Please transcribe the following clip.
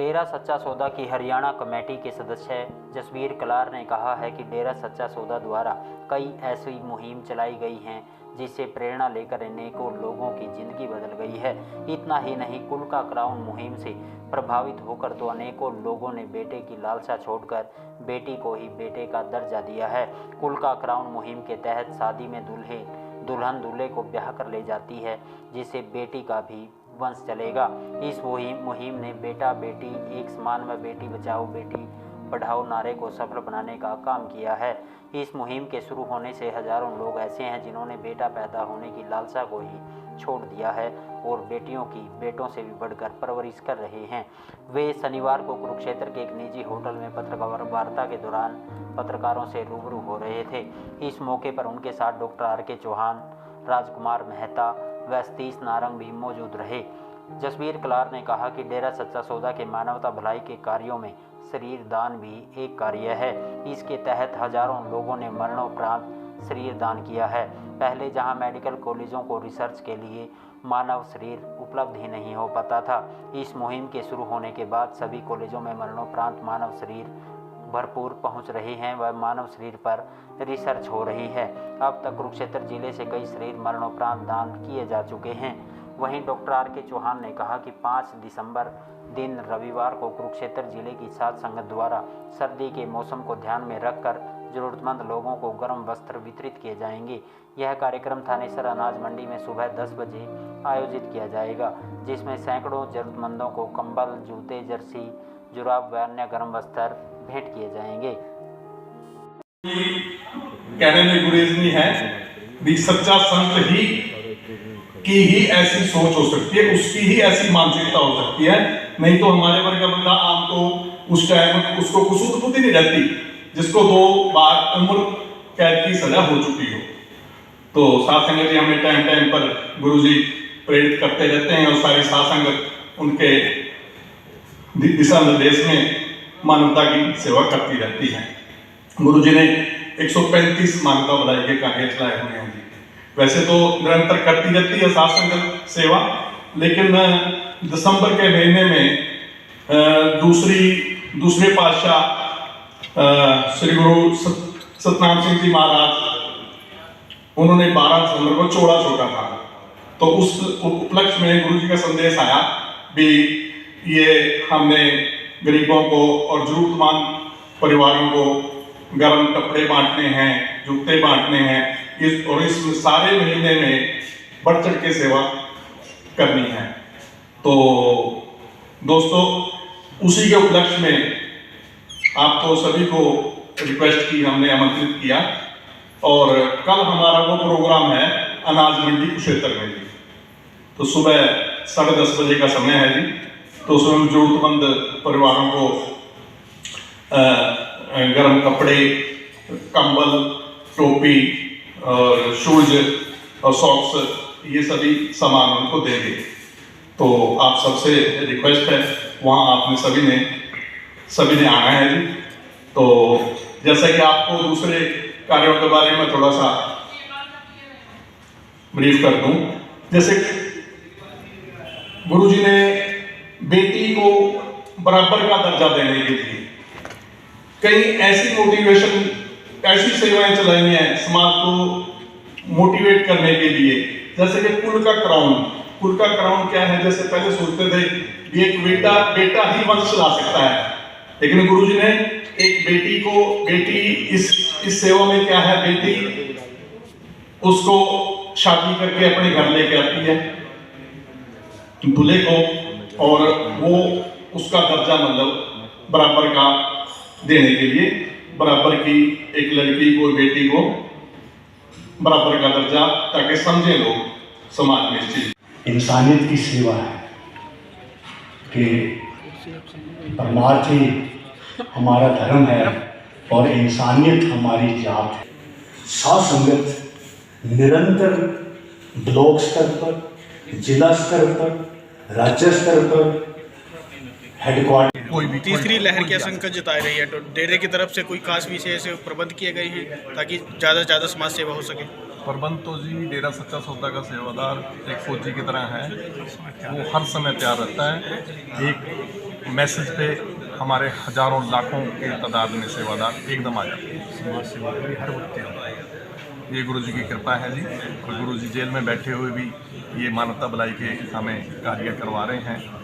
डेरा सच्चा सौदा की हरियाणा कमेटी के सदस्य जसबीर कलार ने कहा है कि डेरा सच्चा सौदा द्वारा कई ऐसी मुहिम चलाई गई हैं जिससे प्रेरणा लेकर अनेकों लोगों की जिंदगी बदल गई है। इतना ही नहीं, कुल का क्राउन मुहिम से प्रभावित होकर तो अनेकों लोगों ने बेटे की लालसा छोड़कर बेटी को ही बेटे का दर्जा दिया है। कुल का क्राउन मुहिम के तहत शादी में दुल्हन दूल्हे को ब्याह कर ले जाती है, जिससे बेटी का भी वंश चलेगा। इस मुहिम ने बेटा बेटी एक समान व बेटी बचाओ बेटी पढ़ाओ नारे को सफल बनाने का काम किया है। इस मुहिम के शुरू होने से हजारों लोग ऐसे हैं जिन्होंने बेटा पैदा होने की लालसा को ही छोड़ दिया है और बेटियों की बेटों से भी बढ़कर परवरिश कर रहे हैं। वे शनिवार को कुरुक्षेत्र के एक निजी होटल में पत्रकार वार्ता के दौरान पत्रकारों से रूबरू हो रहे थे। इस मौके पर उनके साथ डॉक्टर आर.के. चौहान, राजकुमार मेहता व सतीश नारंग भी मौजूद रहे। जसबीर कलार ने कहा कि डेरा सच्चा सौदा के मानवता भलाई के कार्यों में शरीर दान भी एक कार्य है। इसके तहत हजारों लोगों ने मरणोपरांत शरीर दान किया है। पहले जहां मेडिकल कॉलेजों को रिसर्च के लिए मानव शरीर उपलब्ध ही नहीं हो पाता था, इस मुहिम के शुरू होने के बाद सभी कॉलेजों में मरणोपरांत मानव शरीर भरपूर पहुंच रहे हैं व मानव शरीर पर रिसर्च हो रही है। अब तक कुरुक्षेत्र जिले से कई शरीर मरणोपरांत दान किए जा चुके हैं। वहीं डॉक्टर आर.के. चौहान ने कहा कि 5 दिसंबर दिन रविवार को कुरुक्षेत्र जिले की साध संगत द्वारा सर्दी के मौसम को ध्यान में रखकर जरूरतमंद लोगों को गर्म वस्त्र वितरित किए जाएंगे। यह कार्यक्रम थानेसर अनाज मंडी में सुबह 10 बजे आयोजित किया जाएगा, जिसमें सैकड़ों जरूरतमंदों को कंबल, जूते, जर्सी, जुराब व अन्य गर्म वस्त्र भेंट किए जाएंगे। कहने में गुरेज नहीं है भी सच्चा संत ही की ही ऐसी सोच हो सकती है, उसकी ही ऐसी मानसिकता हो सकती है। नहीं तो हमारे वर्ग का बंदा आम तो उस टाइम उसको कुछ बुद्धि नहीं रहती, जिसको 2 बार उम्र कैद की सजा हो चुकी हो। तो साथ संगत जी हमें टाइम टाइम पर गुरुजी प्रेरित करते रहते हैं और सारी साथ संगत उनके दिशा निर्देश में मानवता की सेवा करती रहती है। गुरुजी ने 135 मानवता भलाई के कार्य चलाए हुए हैं। वैसे तो निरंतर करती रहती है साथ संगत सेवा, लेकिन दिसंबर के महीने में दूसरे पातशाह श्री गुरु सतनाम सिंह जी महाराज उन्होंने 12 दिसंबर को चौड़ा छोड़ा था। तो उस उपलक्ष्य में गुरु जी का संदेश आया भी ये हमने गरीबों को और जरूरतमंद परिवारों को गर्म कपड़े बांटने हैं, जूते बांटने हैं, इस सारे महीने में बढ़ चढ़ के सेवा करनी है। तो दोस्तों, उसी के उपलक्ष्य में आपको सभी को रिक्वेस्ट की, हमने आमंत्रित किया और कल हमारा वो प्रोग्राम है अनाज मंडी कुरुक्षेत्र में जी। तो सुबह 10:30 बजे का समय है जी। तो उसमें जरूरतमंद परिवारों को गर्म कपड़े, कंबल, टोपी और शूज और सॉक्स, ये सभी सामान उनको देंगे। तो आप सबसे रिक्वेस्ट है, वहाँ आपने सभी ने आना है जी। तो जैसा कि आपको दूसरे कार्यों के बारे में थोड़ा सा ब्रीफ कर दूं, जैसे गुरुजी ने बेटी को बराबर का दर्जा देने के लिए कई ऐसी मोटिवेशन, ऐसी सेवाएं चलाई हैं समाज को मोटिवेट करने के लिए। जैसे कि कुल का क्राउन क्या है? जैसे पहले सोचते थे कि एक बेटा ही वंश चला सकता है, लेकिन गुरुजी ने एक बेटी इस सेवा में क्या है, बेटी उसको शादी करके अपने घर लेके आती है दूल्हे को, और वो उसका दर्जा मतलब बराबर का देने के लिए, बराबर की एक लड़की को, बेटी को बराबर का दर्जा, ताकि समझे लोग समाज में इस चीज। इंसानियत की सेवा है कि परमार्थ ही हमारा धर्म है और इंसानियत हमारी जात है। साध संगत निरंतर ब्लॉक स्तर पर, जिला स्तर पर, राज्य स्तर पर, हेडक्वार्टर कोई भी तीसरी लहर की आशंका जताई रही है। तो डेरे की तरफ से कोई खास विशेष प्रबंध किए गए हैं ताकि ज़्यादा से ज़्यादा समाज सेवा हो सके? प्रबंध तो जी डेरा सच्चा सौदा का सेवादार एक फौजी की तरह है, वो हर समय तैयार रहता है। एक मैसेज पे हमारे हजारों लाखों के तादाद में सेवादार एकदम आ जाते हैं। समाज सेवा भी हर वक्त होता है। ये गुरु जी की कृपा है जी। और गुरु जी जेल में बैठे हुए भी ये मानवता भलाई के हमें कार्य करवा रहे हैं।